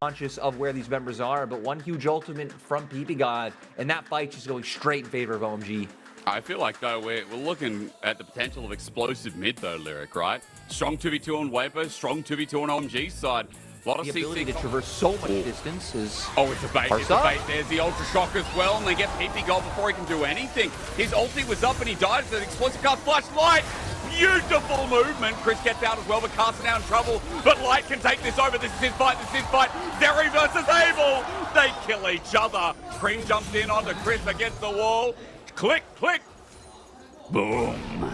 conscious of where these members are, but one huge ultimate from PP God, and that fight just going straight in favor of OMG. I feel like, though, we're looking at the potential of explosive mid, though, Lyric, right? Strong 2v2 on Wapo, strong 2v2 on OMG's side. A lot of The ability CC to traverse so much distance is... Oh, it's a bait, it's a bait. There's the Ultra Shock as well, and they get PP God before he can do anything. His ulti was up and he died to the explosive cast flashlight. Beautiful movement. Chris gets out as well, but Carson now in trouble. But Light can take this over. This is his fight, this is his fight. Zeri versus Abel. They kill each other. Cream jumps in onto Chris against the wall. Click, click. Boom.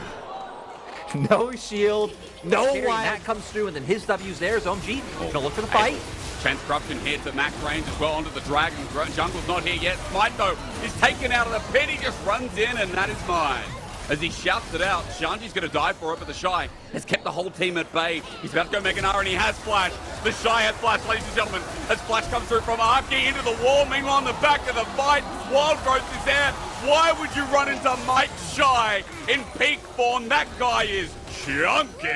No shield, no why. That comes through, and then his W's there is OMG. Gonna look for the fight. Chance Corruption hits at max range as well onto the Dragon. Jungle's not here yet. Smite, though, is taken out of the pit. He just runs in, and that is mine. As he shouts it out, Shanji's going to die for it, but the Shy has kept the whole team at bay. He's about to go Mega Nara, and he has Flash. The Shy has Flash, ladies and gentlemen. As Flash comes through from Arky into the wall, meanwhile on the back of the fight, Wild Growth is there. Why would you run into Mike Shy in peak form? That guy is chunky.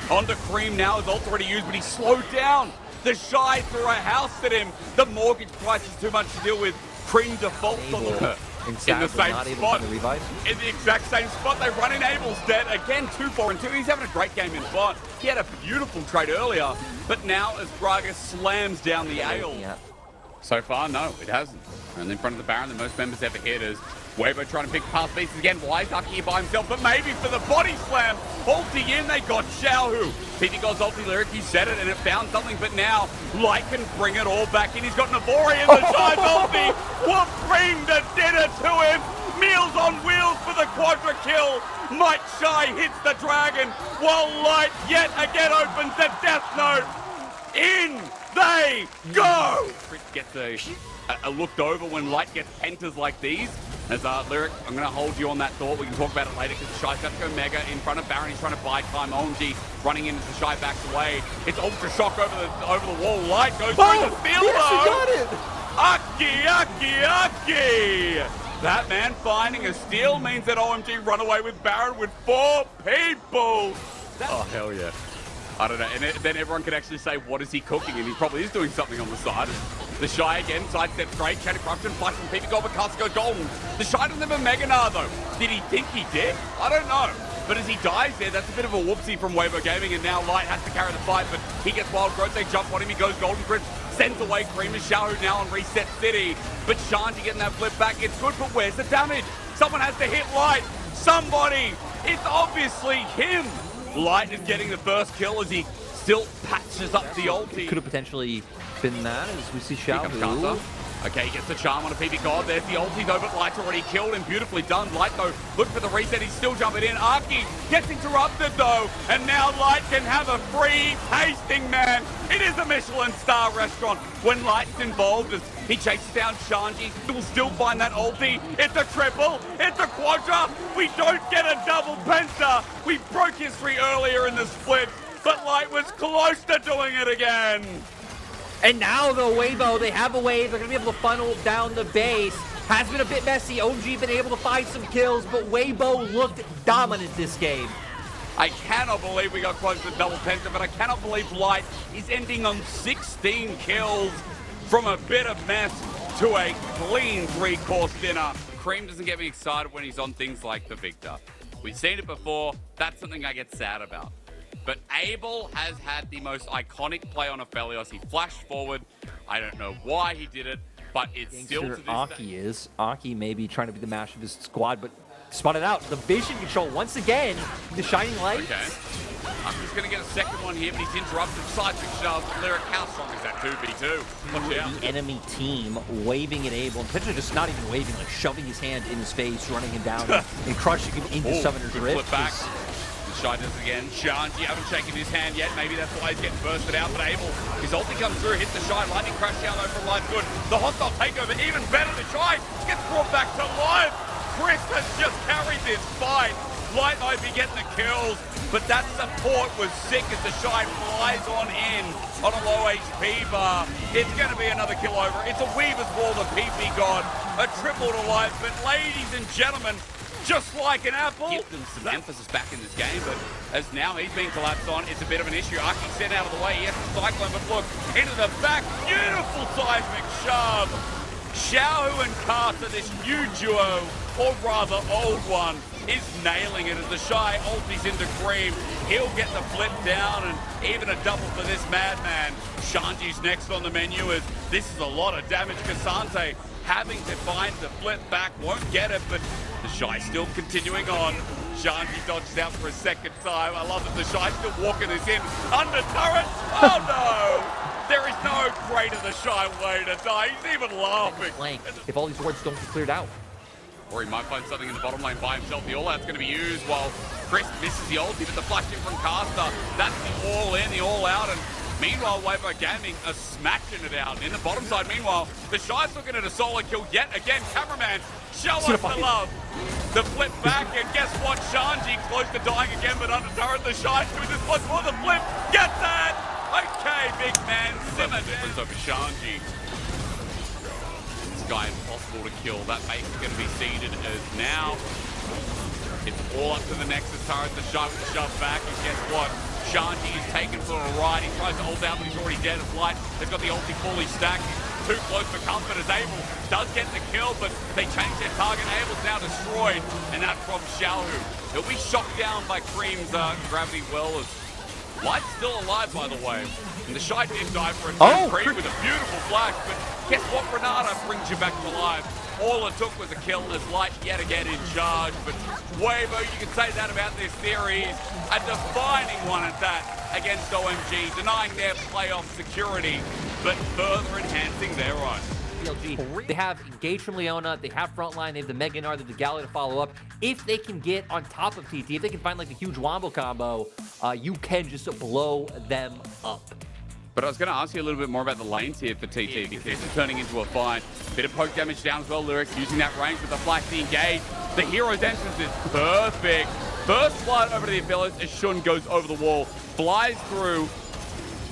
Onto Cream now, his ult's already used, but he's slowed down. The Shy threw a house at him. The mortgage price is too much to deal with. Cream defaults on the... in the same spot, in the exact same spot. They run in Abel's dead. Again, 2-4-2. He's having a great game in bot. He had a beautiful trade earlier, but now as Gragas slams down the Ale. Yeah. So far, no, it hasn't. And in front of the Baron, the most members ever hit is Weibo trying to pick past pieces again. Why is Ducky here by himself? But maybe for the body slam. Ulti in, they got Xiaohu. PP God's ulti Lyric, he said it and it found something, but now Light can bring it all back in. He's got Navori in the Shy's ulti. What bring the dinner to him? Meals on wheels for the quadra kill. Mike Shy hits the Dragon while Light yet again opens the Death Note. In they go! Chris gets a looked over when Light gets enters like these. As Lyric, I'm going to hold you on that thought. We can talk about it later because the Shy's got to go Mega in front of Baron. He's trying to buy time. OMG running in as the Shy backs away. It's Ultra Shock over the wall. Light goes through the steal though. Aki. That man finding a steal means that OMG run away with Baron with 4 people. Oh, hell yeah. I don't know. And then everyone can actually say, what is he cooking? And he probably is doing something on the side. The Shy again, sidesteps great. Chain of Corruption, flash from PP God, but Cast goes golden. The Shy doesn't have a Mega Gnar though. Did he think he did? I don't know. But as he dies there, that's a bit of a whoopsie from Weibo Gaming, and now Light has to carry the fight, but he gets Wild Growth, they jump on him, he goes Golden Grip, sends away Cream and Xiaohu now on Reset City. But Shanji getting that flip back, it's good, but where's the damage? Someone has to hit Light. Somebody! It's obviously him! Light is getting the first kill as he still patches up the ulti. Could have potentially been that as we see Xiaohu. Okay, he gets the charm on a PP God. There's the ulti though, but Light's already killed him. Beautifully done. Light though, look for the reset. He's still jumping in. Arky gets interrupted though, and now Light can have a free tasting, man. It is a Michelin star restaurant when Light's involved as he chases down Shanji. He will still find that ulti. It's a triple. It's a quadra. We don't get a double penta. We broke history earlier in the split, but Light was close to doing it again. And now the Weibo, they have a wave. They're going to be able to funnel down the base. Has been a bit messy. OG been able to find some kills, but Weibo looked dominant this game. I cannot believe we got close to double penta, but I cannot believe Light is ending on 16 kills from a bit of mess to a clean 3-course dinner. Cream doesn't get me excited when he's on things like the Victor. We've seen it before. That's something I get sad about. But Abel has had the most iconic play on Aphelios. He flashed forward. I don't know why he did it, but it's still to this Aki is. Aki may be trying to be the mash of his squad, but spotted out. The vision control once again. The shining lights. Okay. Aki's going to get a second one here, but he's interrupted. Side pick shove. Lyric, how strong is that 2v2? Watch out. The enemy team waving at Abel, and potentially just not even waving, like shoving his hand in his face, running him down, and crushing him into Summoner's Rift. Flip back. Shy does again. Shanji haven't shaken his hand yet. Maybe that's why he's getting bursted out. But Abel, his ulti comes through, hits the Shy. Lightning crash down though from Light. Good. The hostile takeover, even better. The Shy gets brought back to life. Chris has just carried this fight. Light might be getting the kills, but that support was sick as the Shy flies on in on a low HP bar. It's going to be another kill over. It's a Weaver's Wall, the PP God. A triple to Light. But ladies and gentlemen, just like an apple. Give them some emphasis back in this game, but as now he's being collapsed on, it's a bit of an issue. Aki sent out of the way, he has to cyclone, but look, into the back, beautiful seismic shove. Xiaohu and Carter, this new duo, or rather old one, is nailing it as the Shy ultis into Cream. He'll get the flip down and even a double for this madman. Shanji's next on the menu as this is a lot of damage. Cassante having to find the flip back, won't get it, but the Shy still continuing on. Shanji dodges out for a second time. I love that the Shy still walking this in. Under turret, oh no! There is no greater the Shy way to die. He's even laughing. If all these wards don't get cleared out. Or he might find something in the bottom lane by himself. The all-out's going to be used while Chris misses the ulti, but the flash in from Caster. That's the all-in, the all-out, and meanwhile, Wavo Gaming are smashing it out. In the bottom side, meanwhile, the Shy's looking at a solo kill yet again. Cameraman, show us the love. The flip back, and guess what? Shanji close to dying again, but under turret, the Shy's doing this once more. The flip, get that! Okay, big man, simmer difference over Shanji. This guy impossible to kill. That base is going to be seeded as now it's all up to the Nexus turret. The Shy will shove back, and guess what? Shanji is taken for a ride. He tries to ult out, but he's already dead as light. They've got the ulti fully stacked. Too close for comfort as Abel does get the kill, but they change their target. Abel's now destroyed, and that's from Xiaohu. He'll be shot down by Cream's gravity well as Light's still alive, by the way. And the Shy did die for a Cream with a beautiful flash, but guess what? Renata brings you back to life. All it took was a kill as Light yet again in charge. But Wavo, you can say that about this series. A defining one at that against OMG, denying their playoff security, but further enhancing their own. They have Engage from Leona, they have Frontline, they have the Mega Gnar, they have the Galio to follow up. If they can get on top of TT, if they can find like the huge Wombo combo, you can just blow them up. But I was going to ask you a little bit more about the lanes here for TT, because this is turning into a fight. Bit of poke damage down as well, Lyrics using that range with the flash to engage. The hero's entrance is perfect. First flight over to the abilities as Shun goes over the wall, flies through.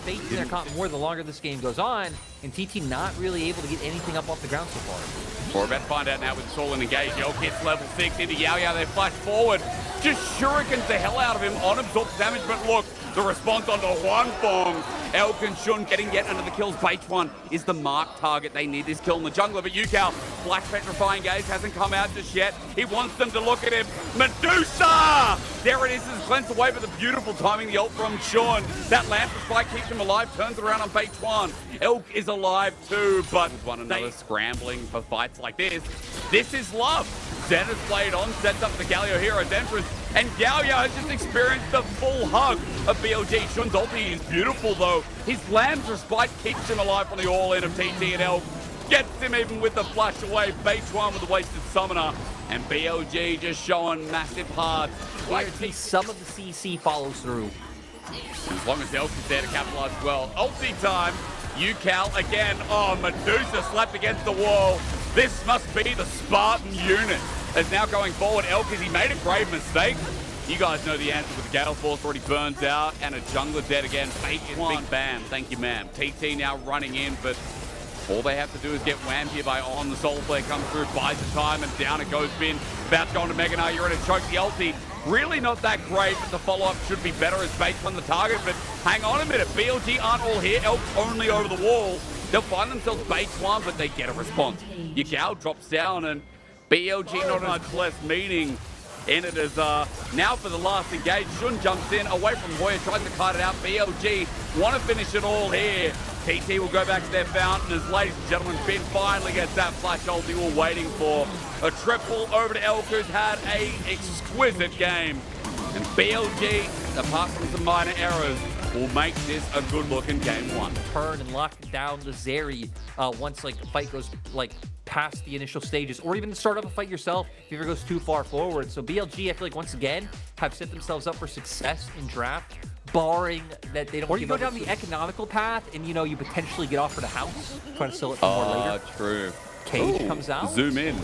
Facing their comp more the longer this game goes on, and TT not really able to get anything up off the ground so far. We're about to find out now with Soul and Engage. Yolk hits level 6 into Yao Yao. They flash forward. Just shurikens the hell out of him on absorbs damage, but look, the response onto Huang Fong. Elk and Shun getting yet another kills. H1 is the mark target. They need this kill in the jungler, but Yukao, Black Petrifying Gaze hasn't come out just yet. He wants them to look at him. Medusa! There it is, as cleansed away, but the beautiful timing, the ult from Shun. That lamp spike keeps him alive, turns around on H1. Elk is alive too, but one another scrambling for fights like this. This is love. Zen has played on, sets up the Galio Hero's entrance, and Yao Yao has just experienced the full hug of BLG. Shun's ulti is beautiful though. His Lamb's respite keeps him alive from the all-in of TT and Elk. Gets him even with the flash away. H1 with the wasted summoner. And BLG just showing massive hearts. Like some of the CC follows through. As long as Elk is there to capitalize as well. Ulti time. Yukao again. Oh, Medusa slapped against the wall. This must be the Spartan unit. As now going forward, Elk, he made a grave mistake. You guys know the answer with the Gale Force already burns out and a jungler dead again. Big bam. Thank you, ma'am. TT now running in, but all they have to do is get whammed here by On. The Soul Flare comes through, buys the time, and down it goes Bin. About to go into Mega Gnar. You're in a choke. The ulti, really not that great, but the follow-up should be better as based on the target. But hang on a minute. BLG aren't all here. Elk's only over the wall. They'll find themselves base one, but they get a response. Yukao drops down, and BLG not much less meaning in it as now for the last engage. Shun jumps in, away from Hoya, tries to kite it out. BLG want to finish it all here. TT will go back to their fountain as, ladies and gentlemen, Bin finally gets that flash ulti we're waiting for. A triple over to Elk, who's had a exquisite game. And BLG, apart from some minor errors, will make this a good-looking game one. Turn and lock down the Zeri once like the fight goes like past the initial stages, or even start up a fight yourself if it ever goes too far forward. So BLG, I feel like once again have set themselves up for success in draft, barring that they don't. Or you go down the economical path, and you know you potentially get offered a house, try to sell it for more later. True. Cage comes out. Zoom in.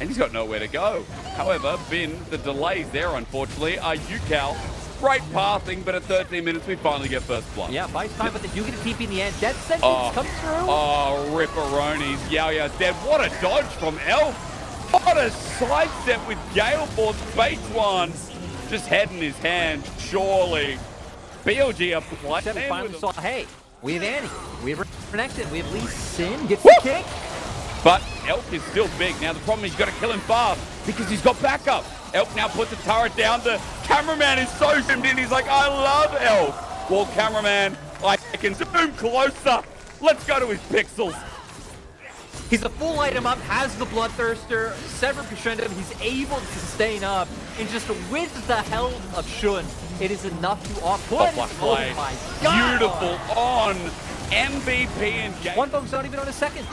And he's got nowhere to go. However, Bin, the delays there, unfortunately, are Yukao. Great pathing, but at 13 minutes, we finally get first blood. Yeah, buys time, but they do get a TP in the end. Death sentence comes through. Oh, ripperonis. Yao Yao's dead. What a dodge from Elf. What a sidestep with Gale Force. Base one. Just head in his hand, surely. BLG are playing. We finally saw, hey, we have Annie, we have Connected, we have Lee Sin, gets the kick. But Elk is still big. Now the problem is you've got to kill him fast because he's got backup. Elk now puts the turret down. The cameraman is so zoomed in. He's like, I love Elk. Well, cameraman, I can zoom closer. Let's go to his pixels. He's a full item up, has the Bloodthirster, severed Crescendo, he's able to sustain up, and just with the health of Shun, it is enough to off-put. Oh my God. Beautiful on MVP and Jay. One Bog's not even on a second.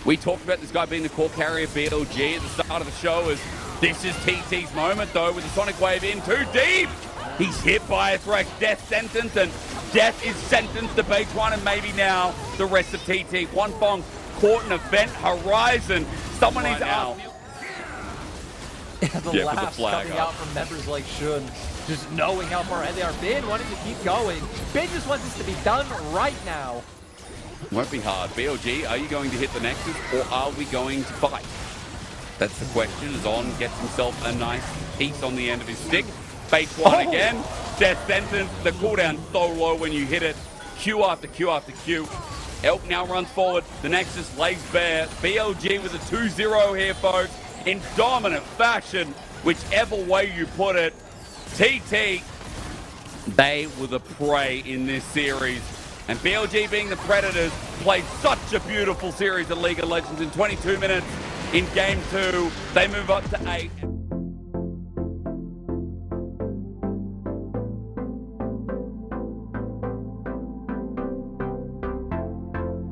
We talked about this guy being the core carrier BLG at the start of the show. As this is TT's moment though, with the Sonic Wave in too deep. He's hit by a Thresh death sentence, and death is sentenced to base one, and maybe now the rest of TT. One Bong caught an event horizon. Someone needs out. The laughs coming out from members like Shun, just knowing how far ahead they are. Bin wanting to keep going. Bin just wants this to be done right now. Won't be hard. BLG, are you going to hit the Nexus, or are we going to fight? That's the question. Zon gets himself a nice piece on the end of his stick. Base one again. Death sentence. The cooldown so low when you hit it. Q after Q after Q. Elk now runs forward. The Nexus lays bare. BLG with a 2-0 here, folks. In dominant fashion, whichever way you put it. TT, they were the prey in this series. And BLG, being the Predators, played such a beautiful series of League of Legends in 22 minutes. In Game 2, they move up to 8.